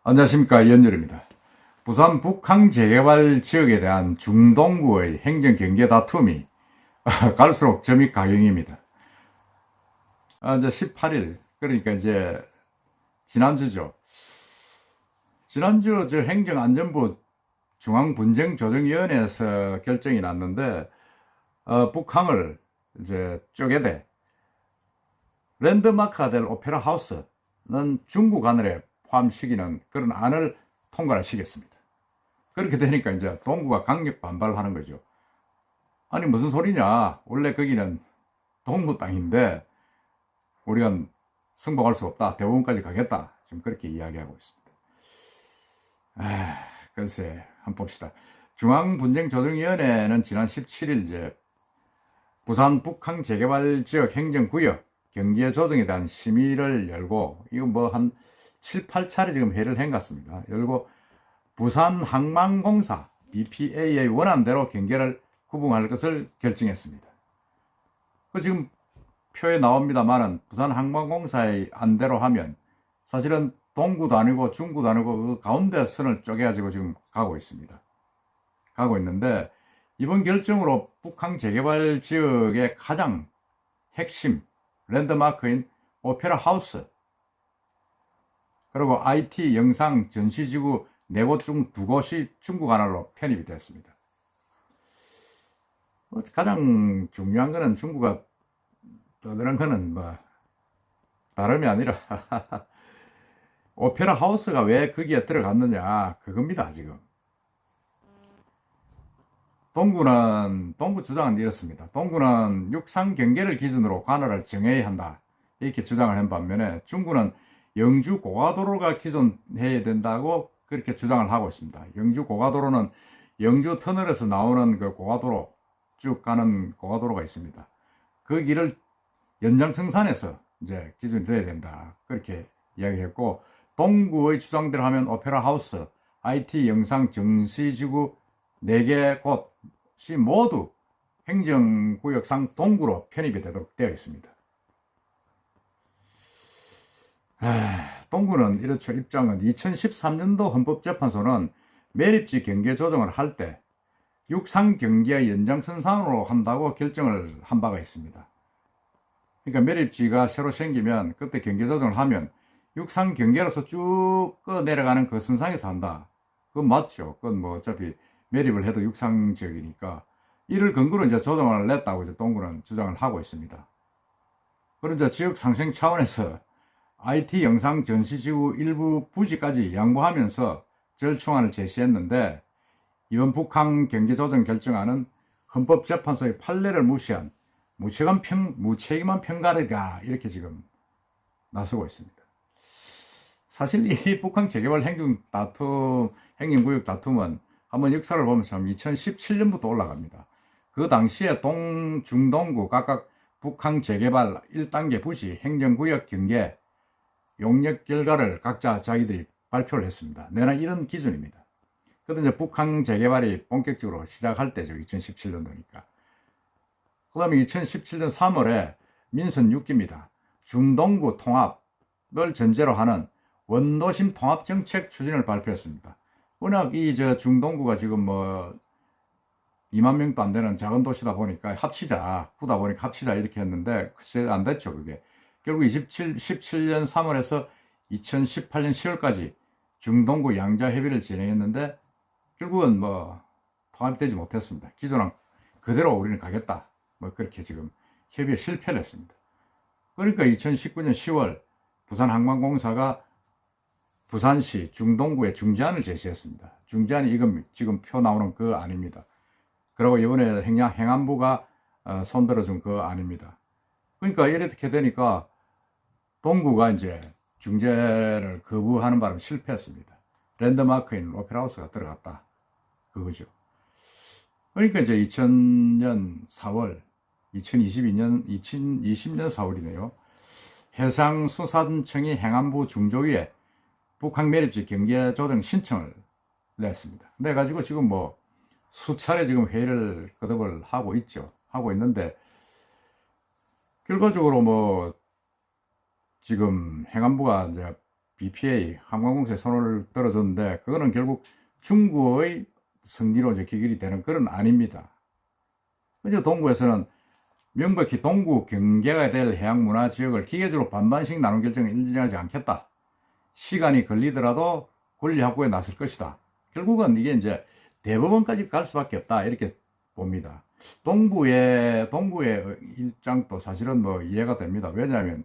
안녕하십니까, 연율입니다. 부산 북항 재개발 지역에 대한 중동구의 행정 경계 다툼이 갈수록 점이 가경입니다. 이제 18일, 그러니까 이제 지난주죠. 지난주 행정안전부 중앙분쟁조정위원회에서 결정이 났는데, 북항을 이제 쪼개되 랜드마크가 될 오페라 하우스는 중국 하늘에 포함시키는 그런 안을 통과를 시켰습니다. 그렇게 되니까 이제 동구가 강력 반발을 하는 거죠. 아니 무슨 소리냐, 원래 거기는 동구 땅인데 우리가 승복할 수 없다, 대법원까지 가겠다, 지금 그렇게 이야기하고 있습니다. 글쎄 한번 봅시다. 중앙분쟁조정위원회는 지난 17일 이제 부산 북항 재개발 지역 행정구역 경계 조정에 대한 심의를 열고, 이거 뭐 한 7, 8차례 지금 회의를 한 것 같습니다. 열고 부산항만공사 BPA의 원안대로 경계를 구분할 것을 결정했습니다. 지금 표에 나옵니다만은 부산항만공사의 안대로 하면 사실은 동구도 아니고 중구도 아니고 그 가운데 선을 쪼개가지고 지금 가고 있습니다. 가고 있는데, 이번 결정으로 북항 재개발 지역의 가장 핵심 랜드마크인 오페라 하우스, 그리고 IT 영상 전시지구 4곳 중 2곳이 중국 하나로 편입이 됐습니다. 가장 중요한 거는 중국가 떠드는 거는 뭐 다름이 아니라 오페라 하우스가 왜 거기에 들어갔느냐, 그겁니다. 지금 동구 주장은 이렇습니다. 동구는 육상 경계를 기준으로 관할을 정해야 한다, 이렇게 주장을 한 반면에 중구는 영주 고가도로가 기존해야 된다고 그렇게 주장을 하고 있습니다. 영주 고가도로는 영주 터널에서 나오는 그 고가도로, 쭉 가는 고가도로가 있습니다. 그 길을 연장청산에서 이제 기준이 돼야 된다, 그렇게 이야기했고, 동구의 주장대로 하면 오페라 하우스, IT 영상 전시지구 4개 곳이 모두 행정구역상 동구로 편입이 되도록 되어 있습니다. 동구는 이렇죠. 입장은 2013년도 헌법재판소는 매립지 경계 조정을 할 때 육상 경계의 연장선상으로 한다고 결정을 한 바가 있습니다. 그러니까 매립지가 새로 생기면 그때 경계 조정을 하면 육상 경계로서 쭉 내려가는 그 선상에서 한다. 그건 맞죠. 그건 뭐 어차피 매립을 해도 육상 지역이니까 이를 근거로 이제 조정을 냈다고 이제 동구는 주장을 하고 있습니다. 그런 이제 지역 상생 차원에서 IT 영상 전시지구 일부 부지까지 양보하면서 절충안을 제시했는데, 이번 북항 경계조정 결정안은 헌법재판소의 판례를 무시한 무책임한 평가다, 이렇게 지금 나서고 있습니다. 사실 이 북항 재개발 행정구역 다툼은 한번 역사를 보면 참 2017년부터 올라갑니다. 그 당시에 중동구 각각 북항 재개발 1단계 부지 행정구역 경계 용역 결과를 각자 자기들이 발표를 했습니다. 내나 이런 기준입니다. 그런데 이제 북항 재개발이 본격적으로 시작할 때죠. 2017년도니까. 그 다음에 2017년 3월에 민선 6기입니다. 중동구 통합을 전제로 하는 원도심 통합정책 추진을 발표했습니다. 워낙 중동구가 지금 뭐 2만 명도 안 되는 작은 도시다 보니까 후다 보니까 합치자 이렇게 했는데 글쎄 안 됐죠. 그게 결국 17년 3월에서 2018년 10월까지 중동구 양자 협의를 진행했는데 결국은 뭐 통합되지 못했습니다. 기존랑 그대로 우리는 가겠다, 뭐 그렇게 지금 협의에 실패를 했습니다. 그러니까 2019년 10월 부산항만공사가 부산시 중동구에 중재안을 제시했습니다. 중재안이 이건 지금 표 나오는 그 안입니다. 그리고 이번에 행안부가 손들어준 그 안입니다. 그러니까 이렇게 되니까 동구가 이제 중재를 거부하는 바람에 실패했습니다. 랜드마크인 오페라하우스가 들어갔다, 그거죠. 그러니까 이제 2000년 4월, 2020년 4월이네요. 해상수산청이 행안부 중조위에 북항 매립지 경계 조정 신청을 냈습니다. 내가지고 지금 뭐 수차례 지금 회의를 거듭을 하고 있는데, 결과적으로 뭐 지금 행안부가 이제 BPA 한국항공사에 손을 들어줬는데 그거는 결국 중국의 승리로 이제 귀결이 되는 그런 아닙니다. 그래서 동구에서는 명백히 동구 경계가 될 해양문화지역을 기계적으로 반반씩 나눈 결정을 인정하지 않겠다. 시간이 걸리더라도 권리 확보에 나설 것이다. 결국은 이게 이제 대법원까지 갈 수밖에 없다. 이렇게 봅니다. 동구의 입장도 사실은 뭐 이해가 됩니다. 왜냐하면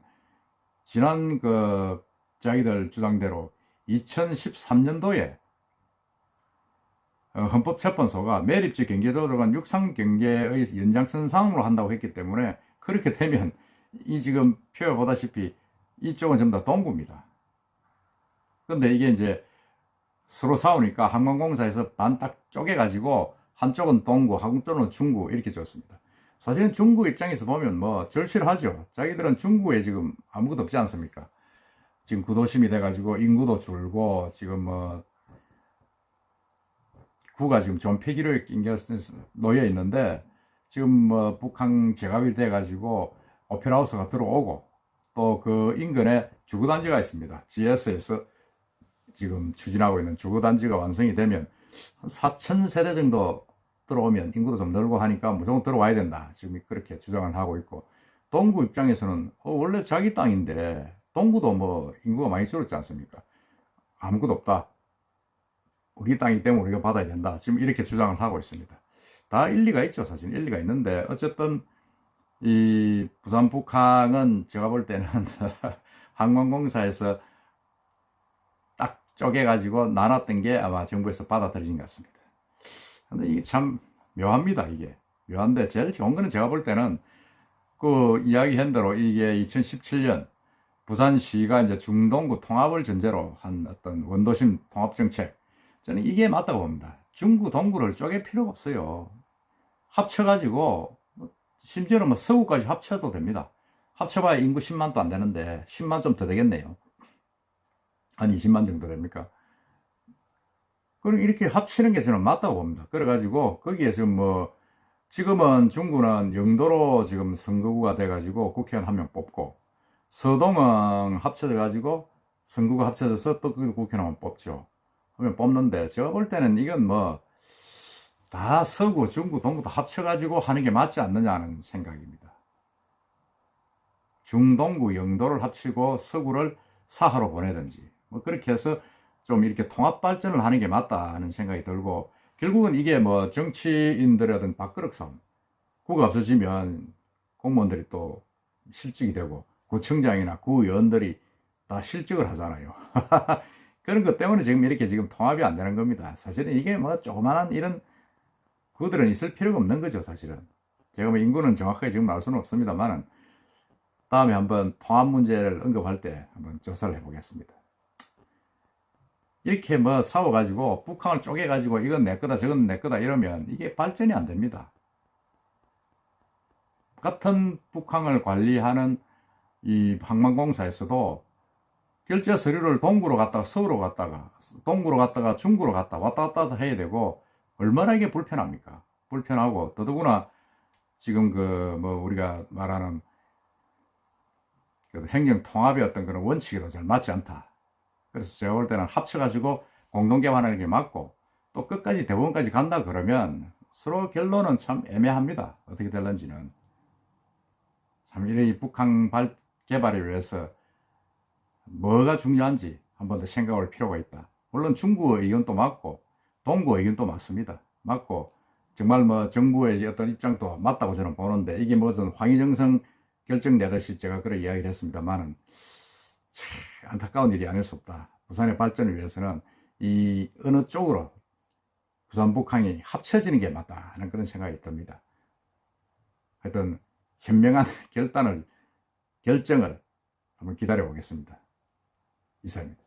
지난 자기들 주장대로 2013년도에 헌법재판소가 매립지 경계조정은 육상경계의 연장선 상으로 한다고 했기 때문에 그렇게 되면 이 지금 표에 보다시피 이쪽은 전부 다 동구입니다. 근데 이게 이제 서로 싸우니까 항공공사에서 반 딱 쪼개가지고 한쪽은 동구, 한쪽은 중구 이렇게 줬습니다. 사실은 중구 입장에서 보면 뭐 절실하죠. 자기들은 중구에 지금 아무것도 없지 않습니까? 지금 구도심이 돼가지고 인구도 줄고 지금 뭐 구가 지금 좀 폐기로에 놓여 있는데 지금 뭐 북한 재갑이 돼가지고 오페라하우스가 들어오고 또 그 인근에 주거단지가 있습니다. GS에서 지금 추진하고 있는 주거단지가 완성이 되면 한 4,000세대 정도 들어오면 인구도 좀 늘고 하니까 무조건 들어와야 된다. 지금 그렇게 주장을 하고 있고 동구 입장에서는 원래 자기 땅인데 동구도 뭐 인구가 많이 줄었지 않습니까? 아무것도 없다. 우리 땅이기 때문에 우리가 받아야 된다. 지금 이렇게 주장을 하고 있습니다. 다 일리가 있죠. 사실 일리가 있는데 어쨌든 이 부산 북항은 제가 볼 때는 항공공사에서 딱 쪼개가지고 나눴던 게 아마 정부에서 받아들여진 것 같습니다. 근데 이게 참 묘합니다. 이게 묘한데 제일 좋은 거는 제가 볼 때는 그 이야기한 대로 이게 2017년 부산시가 이제 중동구 통합을 전제로 한 어떤 원도심 통합정책, 저는 이게 맞다고 봅니다. 중구, 동구를 쪼갤 필요가 없어요. 합쳐가지고, 심지어는 뭐 서구까지 합쳐도 됩니다. 합쳐봐야 인구 10만도 안 되는데, 10만 좀 더 되겠네요. 한 20만 정도 됩니까? 그럼 이렇게 합치는 게 저는 맞다고 봅니다. 그래가지고, 거기에 지금 뭐, 지금은 중구는 영도로 지금 선거구가 돼가지고 국회의원 한 명 뽑고, 서동은 합쳐져가지고 선구가 합쳐져서 또 그 국회의원 한 명 뽑죠. 그러면 뽑는데 제가 볼 때는 이건 뭐 다 서구, 중구, 동구 다 합쳐가지고 하는 게 맞지 않느냐는 생각입니다. 중동구, 영도를 합치고 서구를 사하로 보내든지 뭐 그렇게 해서 좀 이렇게 통합 발전을 하는 게 맞다는 생각이 들고, 결국은 이게 뭐 정치인들의 어떤 밥그릇 싸움, 구가 없어지면 공무원들이 또 실직이 되고 구청장이나 구의원들이 다 실직을 하잖아요. 그런 것 때문에 지금 이렇게 지금 통합이 안 되는 겁니다. 사실은 이게 뭐 조그만한 이런 구들은 있을 필요가 없는 거죠, 사실은. 제가 뭐 인구는 정확하게 지금 알 수는 없습니다만은 다음에 한번 통합 문제를 언급할 때 한번 조사를 해보겠습니다. 이렇게 뭐 싸워가지고 북한을 쪼개가지고 이건 내 거다 저건 내 거다 이러면 이게 발전이 안 됩니다. 같은 북한을 관리하는 이 항만공사에서도 결제 서류를 동구로 갔다가 서울로 갔다가 동구로 갔다가 중구로 갔다 왔다 갔다 해야 되고 얼마나 이게 불편합니까? 불편하고 더더구나 지금 그 뭐 우리가 말하는 그 행정 통합의 어떤 그런 원칙에도 잘 맞지 않다. 그래서 제가 볼 때는 합쳐가지고 공동 개발하는 게 맞고 또 끝까지 대법원까지 간다 그러면 서로 결론은 참 애매합니다. 어떻게 될런지는. 참 이 북한 개발을 위해서 뭐가 중요한지 한 번 더 생각할 필요가 있다. 물론 중국의 의견도 맞고 동구의 의견도 맞습니다. 맞고 정말 뭐 정부의 어떤 입장도 맞다고 저는 보는데 이게 무슨 황희정성 결정 내듯이 제가 그런 이야기를 했습니다만은 참 안타까운 일이 아닐 수 없다. 부산의 발전을 위해서는 이 어느 쪽으로 부산 북한이 합쳐지는 게 맞다 하는 그런 생각이 듭니다. 하여튼 현명한 결정을 한번 기다려 보겠습니다. 이상입니다.